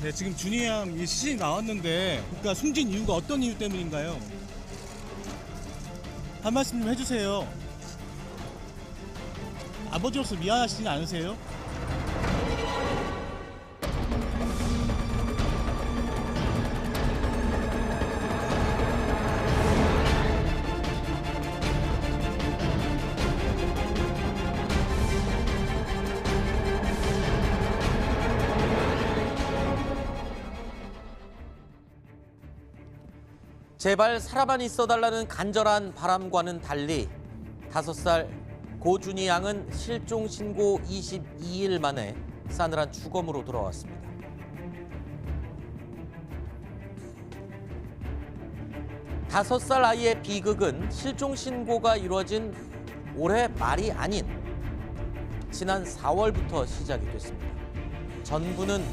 네, 지금 준이 양 시신이 나왔는데, 그러니까 숨진 이유가 어떤 이유 때문인가요? 한 말씀 좀 해주세요. 아버지로서 미안하시진 않으세요? 제발 살아만 있어달라는 간절한 바람과는 달리 5살 고준희 양은 실종 신고 22일 만에 싸늘한 주검으로 돌아왔습니다. 다섯 살 아이의 비극은 실종 신고가 이루어진 올해 말이 아닌 지난 4월부터 시작이 됐습니다. 전부는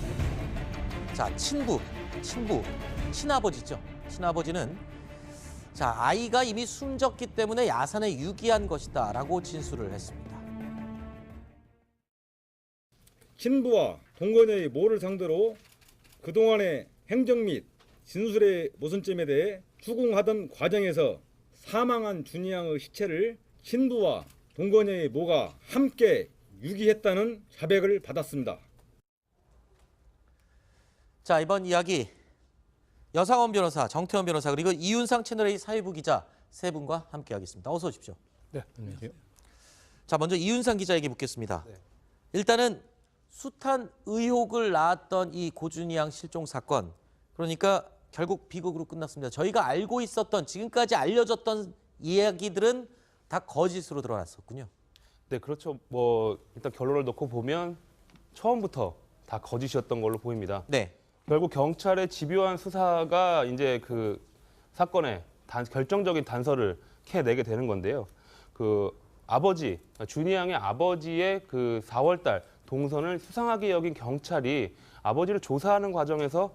친아버지죠. 친아버지는 아이가 이미 숨졌기 때문에 야산에 유기한 것이다라고 진술을 했습니다. 친부와 동거녀의 모를 상대로 그동안의 행적 및 진술의 모순점에 대해 추궁하던 과정에서 사망한 준희 양의 시체를 친부와 동거녀의 모가 함께 유기했다는 자백을 받았습니다. 자, 이번 이야기 여상원 변호사, 정태원 변호사, 그리고 이윤상 채널A 사회부 기자 세 분과 함께하겠습니다. 어서 오십시오. 네, 안녕하세요. 자, 먼저 이윤상 기자에게 묻겠습니다. 네. 일단은 숱한 의혹을 낳았던 이 고준희 양 실종 사건, 그러니까 결국 비극으로 끝났습니다. 저희가 알고 있었던, 지금까지 알려졌던 이야기들은 다 거짓으로 드러났었군요. 네, 그렇죠. 일단 결론을 놓고 보면 처음부터 다 거짓이었던 걸로 보입니다. 네. 결국 경찰의 집요한 수사가 이제 그 사건의 결정적인 단서를 캐내게 되는 건데요. 준희 양의 아버지의 4월달 동선을 수상하게 여긴 경찰이 아버지를 조사하는 과정에서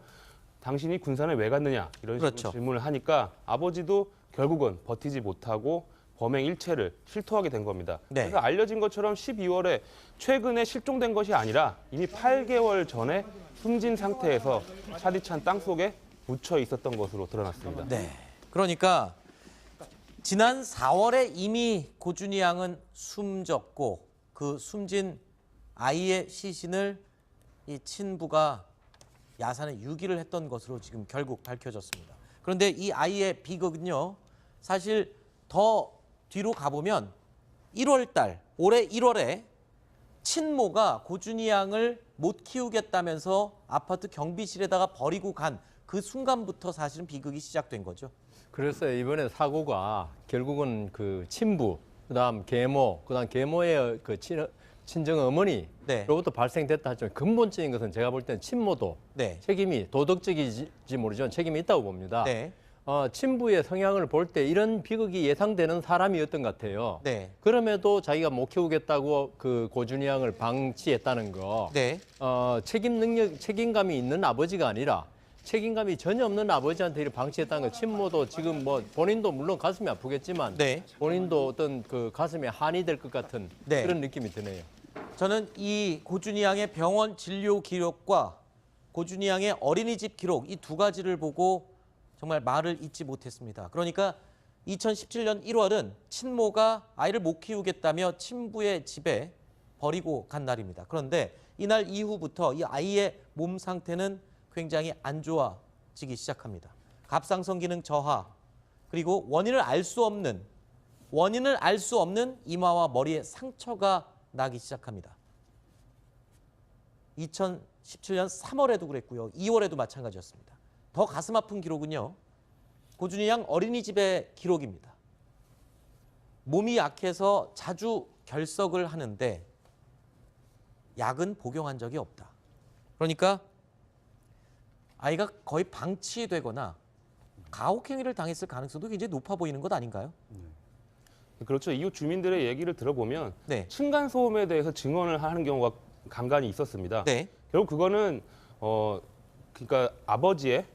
당신이 군산에 왜 갔느냐 이런 식으로 그렇죠. 질문을 하니까 아버지도 결국은 버티지 못하고 범행 일체를 실토하게 된 겁니다. 네. 그래서 알려진 것처럼 12월에 최근에 실종된 것이 아니라 이미 8개월 전에 숨진 상태에서 차디찬 땅속에 묻혀 있었던 것으로 드러났습니다. 네. 그러니까 지난 4월에 이미 고준희 양은 숨졌고 그 숨진 아이의 시신을 이 친부가 야산에 유기를 했던 것으로 지금 결국 밝혀졌습니다. 그런데 이 아이의 비극은요, 사실 더 뒤로 가보면 1월 올해 1월에 친모가 고준희 양을 못 키우겠다면서 아파트 경비실에다가 버리고 간 그 순간부터 사실은 비극이 시작된 거죠. 그래서 이번에 사고가 결국은 그 친부, 그다음 계모, 그다음 계모의 친정 어머니로부터 발생됐다 하지만 근본적인 것은 제가 볼 때는 친모도 책임이 도덕적인지 모르지만 책임이 있다고 봅니다. 네. 친부의 성향을 볼 때 이런 비극이 예상되는 사람이었던 것 같아요. 네. 그럼에도 자기가 못 키우겠다고 그 고준희 양을 방치했다는 거. 네. 책임감이 있는 아버지가 아니라 책임감이 전혀 없는 아버지한테 이렇게 방치했다는 거. 친모도 지금 본인도 물론 가슴이 아프겠지만 본인도 어떤 그 가슴에 한이 될 것 같은 그런 느낌이 드네요. 저는 이 고준희 양의 병원 진료 기록과 고준희 양의 어린이집 기록 이 두 가지를 보고 정말 말을 잇지 못했습니다. 그러니까 2017년 1월은 친모가 아이를 못 키우겠다며 친부의 집에 버리고 간 날입니다. 그런데 이날 이후부터 이 아이의 몸 상태는 굉장히 안 좋아지기 시작합니다. 갑상선 기능 저하, 그리고 원인을 알 수 없는 이마와 머리에 상처가 나기 시작합니다. 2017년 3월에도 그랬고요. 2월에도 마찬가지였습니다. 더 가슴 아픈 기록은요, 고준희 양 어린이집의 기록입니다. 몸이 약해서 자주 결석을 하는데 약은 복용한 적이 없다. 그러니까 아이가 거의 방치되거나 가혹행위를 당했을 가능성도 굉장히 높아 보이는 것 아닌가요? 그렇죠. 이웃 주민들의 얘기를 들어보면 층간소음에 대해서 증언을 하는 경우가 간간히 있었습니다. 결국 그거는 그러니까 아버지의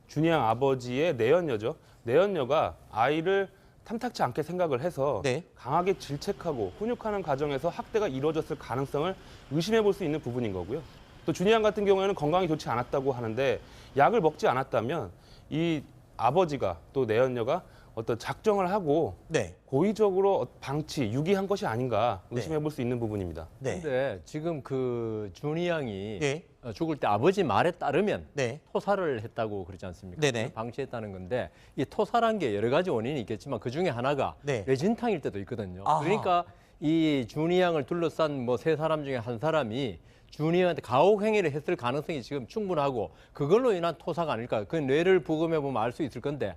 준희 양 아버지의 내연녀죠. 내연녀가 아이를 탐탁치 않게 생각을 해서 강하게 질책하고 훈육하는 과정에서 학대가 이루어졌을 가능성을 의심해 볼 수 있는 부분인 거고요. 또 준이 양 같은 경우에는 건강이 좋지 않았다고 하는데 약을 먹지 않았다면 이 아버지가 또 내연녀가 어떤 작정을 하고 네. 고의적으로 방치, 유기한 것이 아닌가 의심해 볼 수 있는 부분입니다. 네. 근데 지금 그 준이 양이 네. 죽을 때 아버지 말에 따르면 네. 토사를 했다고 그러지 않습니까? 네네. 방치했다는 건데 이 토사란 게 여러 가지 원인이 있겠지만 그 중에 하나가 네. 뇌진탕일 때도 있거든요. 아하. 그러니까 이 준이 양을 둘러싼 뭐 세 사람 중에 한 사람이 준이 양한테 가혹 행위를 했을 가능성이 지금 충분하고 그걸로 인한 토사가 아닐까. 그 뇌를 부검해 보면 알 수 있을 건데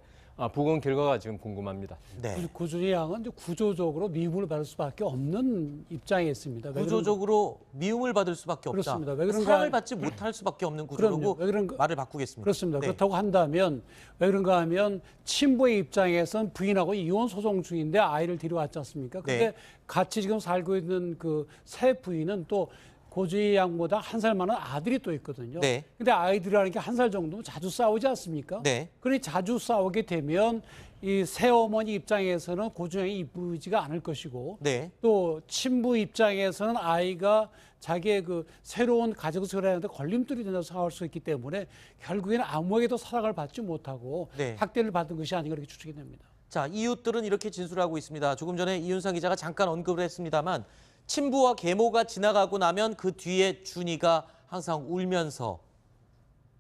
부검 결과가 지금 궁금합니다. 그 네. 구준이 양은 이제 구조적으로 미움을 받을 수밖에 없는 입장에 있습니다. 왜 구조적으로 미움을 받을 수밖에 없다. 그렇습니다. 왜 그런가- 사랑을 받지 못할 수밖에 없는 구조라고 그럼요. 왜 그런가- 말을 바꾸겠습니다. 그렇습니다. 네. 그렇다고 한다면 왜 그런가 하면 친부의 입장에선 부인하고 이혼 소송 중인데 아이를 데려왔지 않습니까? 근데 네. 같이 지금 살고 있는 그 새 부인은 또 고주희 양보다 한 살 많은 아들이 또 있거든요. 네. 근데 아이들이라는 게 한 살 정도면 자주 싸우지 않습니까? 네. 그러니 자주 싸우게 되면 이 새어머니 입장에서는 고주희 양이 이쁘지가 않을 것이고 네. 또 친부 입장에서는 아이가 자기의 그 새로운 가족 생활하는데 걸림돌이 된다고 생각할 수 있기 때문에 결국에는 아무에게도 사랑을 받지 못하고 네. 학대를 받은 것이 아닌가 이렇게 추측이 됩니다. 자, 이웃들은 이렇게 진술하고 있습니다. 조금 전에 이윤상 기자가 잠깐 언급을 했습니다만 친부와 계모가 지나가고 나면 그 뒤에 준이가 항상 울면서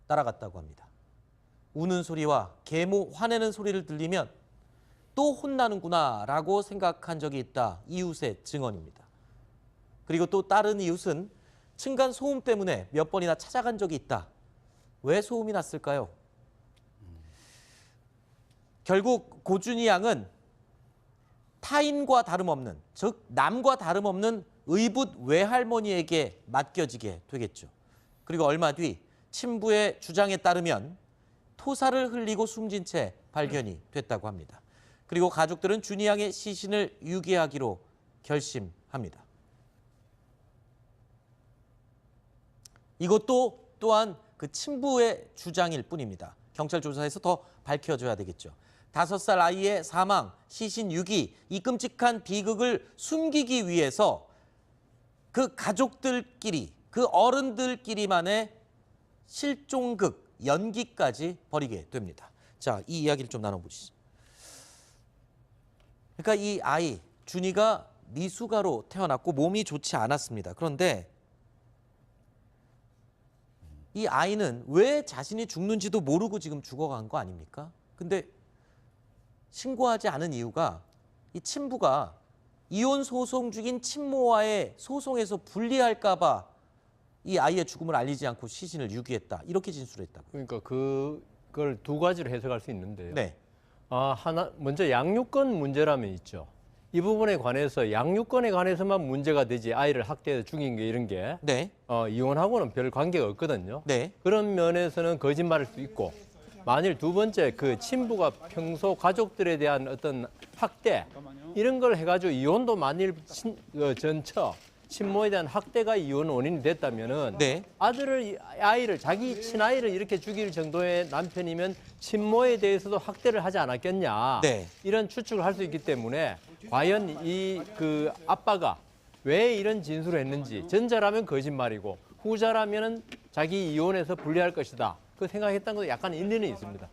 따라갔다고 합니다. 우는 소리와 계모 화내는 소리를 들리면 또 혼나는구나라고 생각한 적이 있다. 이웃의 증언입니다. 그리고 또 다른 이웃은 층간 소음 때문에 몇 번이나 찾아간 적이 있다. 왜 소음이 났을까요? 결국 고준희 양은 타인과 다름없는, 즉 남과 다름없는 의붓 외할머니에게 맡겨지게 되겠죠. 그리고 얼마 뒤 친부의 주장에 따르면 토사를 흘리고 숨진 채 발견이 됐다고 합니다. 그리고 가족들은 준희 양의 시신을 유기하기로 결심합니다. 이것도 또한 그 친부의 주장일 뿐입니다. 경찰 조사에서 더 밝혀져야 되겠죠. 5살 아이의 사망, 시신 유기, 이 끔찍한 비극을 숨기기 위해서 그 가족들끼리, 그 어른들끼리만의 실종극, 연기까지 벌이게 됩니다. 자, 이 이야기를 좀 나눠보시죠. 그러니까 이 아이, 준이가 미숙아로 태어났고 몸이 좋지 않았습니다. 그런데 이 아이는 왜 자신이 죽는지도 모르고 지금 죽어간 거 아닙니까? 근데 신고하지 않은 이유가 이 친부가 이혼 소송 중인 친모와의 소송에서 불리할까 봐 이 아이의 죽음을 알리지 않고 시신을 유기했다. 이렇게 진술했다고. 그러니까 그걸 두 가지로 해석할 수 있는데요. 네. 하나 먼저 양육권 문제라면 있죠. 이 부분에 관해서 양육권에 관해서만 문제가 되지 아이를 학대해서 죽인 게 이런 게 네. 이혼하고는 별 관계가 없거든요. 네. 그런 면에서는 거짓말일 수 있고 만일 두 번째 그 친부가 평소 가족들에 대한 어떤 학대 이런 걸 해가지고 이혼도 만일 전처 친모에 대한 학대가 이혼 원인이 됐다면은 네. 아이를 자기 친아이를 이렇게 죽일 정도의 남편이면 친모에 대해서도 학대를 하지 않았겠냐 네. 이런 추측을 할 수 있기 때문에 과연 이 그 아빠가 왜 이런 진술을 했는지 전자라면 거짓말이고 후자라면은 자기 이혼해서 분리할 것이다. 그 생각했다는 것도 약간 일리는 있습니다.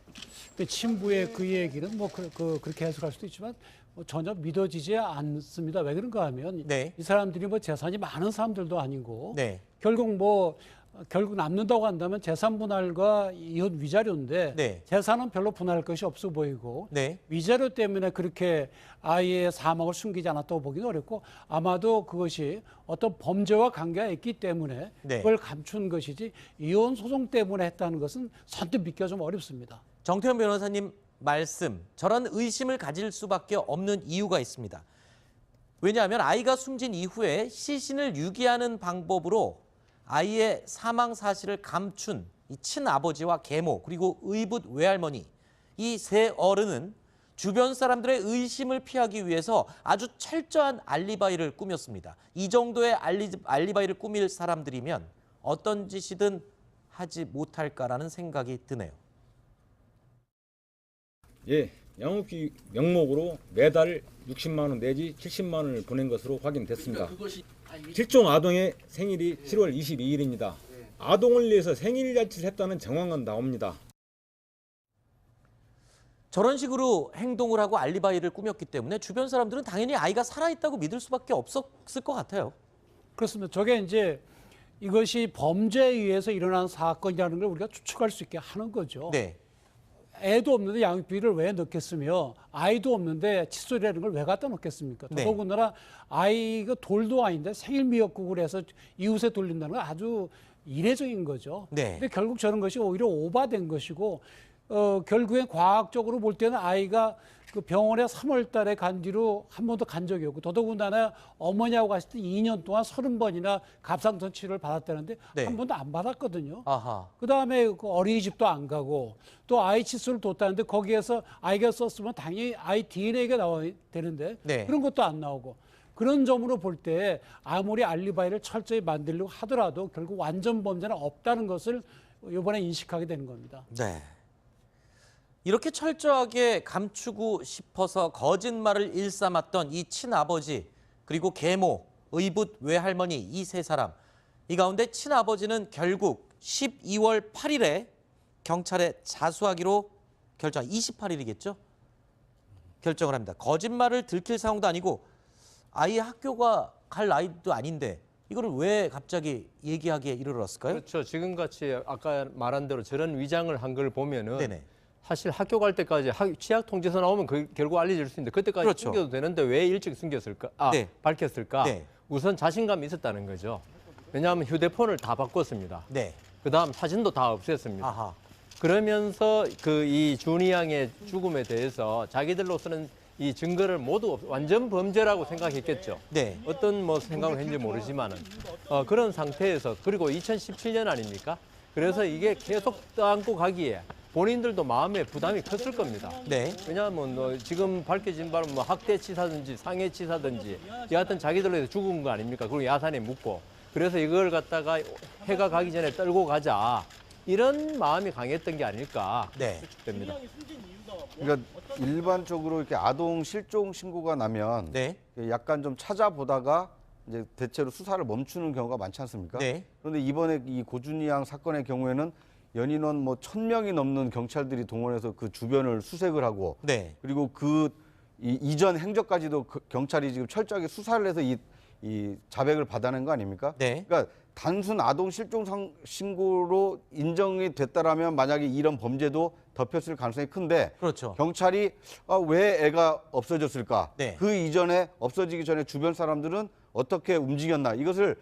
친부의 그 얘기는 뭐 그렇게 해석할 수도 있지만 전혀 믿어지지 않습니다. 왜 그런가 하면 네. 이 사람들이 뭐 재산이 많은 사람들도 아니고 네. 결국 남는다고 한다면 재산 분할과 이혼 위자료인데 네. 재산은 별로 분할할 것이 없어 보이고 네. 위자료 때문에 그렇게 아이의 사망을 숨기지 않았다고 보기는 어렵고 아마도 그것이 어떤 범죄와 관계가 있기 때문에 네. 그걸 감춘 것이지 이혼 소송 때문에 했다는 것은 선뜻 믿기가 좀 어렵습니다. 정태현 변호사님 말씀, 저런 의심을 가질 수밖에 없는 이유가 있습니다. 왜냐하면 아이가 숨진 이후에 시신을 유기하는 방법으로 아이의 사망 사실을 감춘 이 친아버지와 계모 그리고 의붓 외할머니 이 세 어른은 주변 사람들의 의심을 피하기 위해서 아주 철저한 알리바이를 꾸몄습니다. 이 정도의 알리바이를 꾸밀 사람들이면 어떤 짓이든 하지 못할까라는 생각이 드네요. 예, 양육비 명목으로 매달 60만 원 내지 70만 원을 보낸 것으로 확인됐습니다. 실종 아동의 생일이 7월 22일입니다. 아동을 위해서 생일잔치를 했다는 정황은 나옵니다. 저런 식으로 행동을 하고 알리바이를 꾸몄기 때문에 주변 사람들은 당연히 아이가 살아있다고 믿을 수밖에 없었을 것 같아요. 그렇습니다. 저게 이제 이것이 범죄에 의해서 일어난 사건이라는 걸 우리가 추측할 수 있게 하는 거죠. 네. 애도 없는데 양육비를 왜 넣겠으며 아이도 없는데 칫솔이라는 걸 왜 갖다 놓겠습니까? 네. 더더군다나 아이가 돌도 아닌데 생일 미역국을 해서 이웃에 돌린다는 건 아주 이례적인 거죠. 네. 근데 결국 저런 것이 오히려 오바된 것이고 결국엔 과학적으로 볼 때는 아이가 그 병원에 3월 달에 간 뒤로 한 번도 간 적이 없고 더더군다나 어머니하고 갔을 때 2년 동안 30번이나 갑상선 치료를 받았다는데 네. 한 번도 안 받았거든요. 아하. 그다음에 그 어린이집도 안 가고 또 아이 칫솔을 뒀다는데 거기에서 아이가 썼으면 당연히 아이 DNA가 나와야 되는데 네. 그런 것도 안 나오고 그런 점으로 볼 때 아무리 알리바이를 철저히 만들려고 하더라도 결국 완전 범죄는 없다는 것을 이번에 인식하게 되는 겁니다. 네. 이렇게 철저하게 감추고 싶어서 거짓말을 일삼았던 이 친아버지 그리고 계모, 의붓 외할머니 이 세 사람. 이 가운데 친아버지는 결국 12월 8일에 경찰에 자수하기로 28일이겠죠? 결정을 합니다. 거짓말을 들킬 상황도 아니고 아이 학교가 갈 나이도 아닌데 이거를 왜 갑자기 얘기하기에 이르렀을까요? 그렇죠. 지금같이 아까 말한 대로 저런 위장을 한 걸 보면은 네네. 사실 학교 갈 때까지 취약 통지서 나오면 그 결국 알려질 수 있는데 그때까지 그렇죠. 숨겨도 되는데 왜 일찍 숨겼을까? 네. 밝혔을까? 네. 우선 자신감이 있었다는 거죠. 왜냐하면 휴대폰을 다 바꿨습니다. 네. 그다음 사진도 다 없앴습니다. 아하. 그러면서 이 준이 양의 죽음에 대해서 자기들로서는 이 증거를 모두 완전 범죄라고 생각했겠죠. 네. 어떤 뭐 생각을 했는지 모르지만은 그런 상태에서 그리고 2017년 아닙니까? 그래서 이게 계속 떠안고 가기에 본인들도 마음에 부담이 컸을 겁니다. 네. 왜냐하면 지금 밝혀진 바로 뭐 학대치사든지 상해치사든지 여하튼 자기들로 죽은 거 아닙니까? 그리고 야산에 묻고 그래서 이걸 갖다가 해가 가기 전에 떨고 가자 이런 마음이 강했던 게 아닐까 네. 추측됩니다. 그러니까 일반적으로 이렇게 아동 실종 신고가 나면 네. 약간 좀 찾아보다가 이제 대체로 수사를 멈추는 경우가 많지 않습니까? 네. 그런데 이번에 이 고준희 양 사건의 경우에는 연인원 뭐 1000명이 넘는 경찰들이 동원해서 그 주변을 수색을 하고 네. 그리고 이전 행적까지도 경찰이 지금 철저하게 수사를 해서 이 자백을 받아낸 거 아닙니까? 네. 그러니까 단순 아동 실종 신고로 인정이 됐다라면 만약에 이런 범죄도 덮였을 가능성이 큰데 그렇죠. 경찰이 왜 애가 없어졌을까? 네. 그 이전에 없어지기 전에 주변 사람들은 어떻게 움직였나? 이것을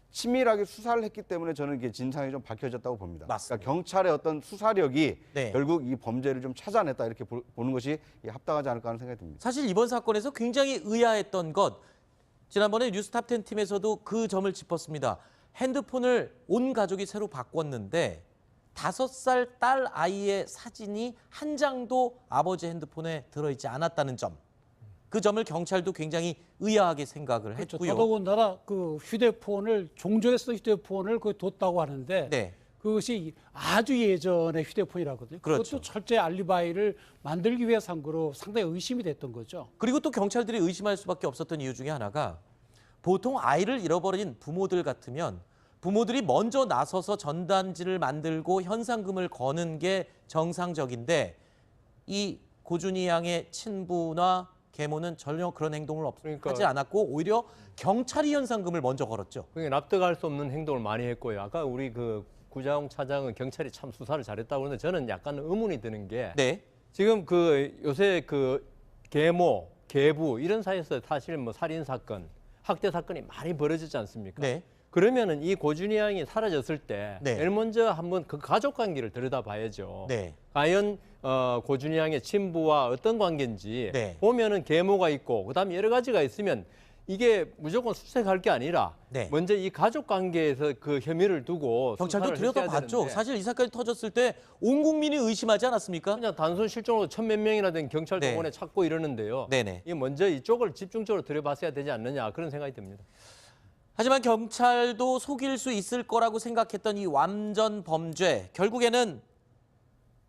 치밀하게 수사를 했기 때문에 저는 이게 진상이 좀 밝혀졌다고 봅니다. 맞습니다. 그러니까 경찰의 어떤 수사력이 네. 결국 이 범죄를 좀 찾아냈다 이렇게 보는 것이 합당하지 않을까 하는 생각이 듭니다. 사실 이번 사건에서 굉장히 의아했던 것 지난번에 뉴스탑10 팀에서도 그 점을 짚었습니다. 핸드폰을 온 가족이 새로 바꿨는데 5살 딸 아이의 사진이 한 장도 아버지 핸드폰에 들어있지 않았다는 점. 그 점을 경찰도 굉장히 의아하게 생각을 그렇죠. 했고요. 더더군다나 그 휴대폰을 종전에 쓰던 휴대폰을 그 뒀다고 하는데 네. 그것이 아주 예전의 휴대폰이라거든요. 그렇죠. 그것도 철저히 알리바이를 만들기 위해서 한 거로 상당히 의심이 됐던 거죠. 그리고 또 경찰들이 의심할 수밖에 없었던 이유 중에 하나가 보통 아이를 잃어버린 부모들 같으면 부모들이 먼저 나서서 전단지를 만들고 현상금을 거는 게 정상적인데 이 고준희 양의 친부나 계모는 전혀 그런 행동을 그러니까 하지 않았고 오히려 경찰이 현상금을 먼저 걸었죠. 그게 납득할 수 없는 행동을 많이 했고요. 아까 우리 그 구자용 차장은 경찰이 참 수사를 잘했다고 그러는데 저는 약간 의문이 드는 게 네. 지금 그 요새 그 계모, 계부 이런 사이에서 사실 뭐 살인 사건, 학대 사건이 많이 벌어지지 않습니까? 네. 그러면은 이 고준희 양이 사라졌을 때 네. 제일 먼저 한번 그 가족 관계를 들여다봐야죠. 네. 과연 고준희 양의 친부와 어떤 관계인지 네. 보면은 계모가 있고 그다음에 여러 가지가 있으면 이게 무조건 수색할 게 아니라 네. 먼저 이 가족 관계에서 그 혐의를 두고 경찰도 수사를 했어야 들여다봤죠. 되는데 사실 이 사건이 터졌을 때 온 국민이 의심하지 않았습니까? 그냥 단순 실종으로 1000몇 명이나 된 경찰 네. 동원에 찾고 이러는데요. 네네. 이 먼저 이쪽을 집중적으로 들여봤어야 되지 않느냐 그런 생각이 듭니다. 하지만 경찰도 속일 수 있을 거라고 생각했던 이 완전 범죄 결국에는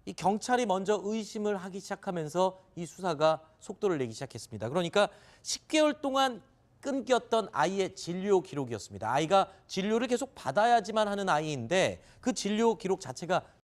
이 경찰이 먼저 의심을 하기 시작하면서 이 수사가 속도를 내기 시작했습니다. 그러니까 10개월 동안 끊겼던 아이의 진료 기록이었습니다. 아이가 진료를 계속 받아야지만 하는 아이인데 그 진료 기록 자체가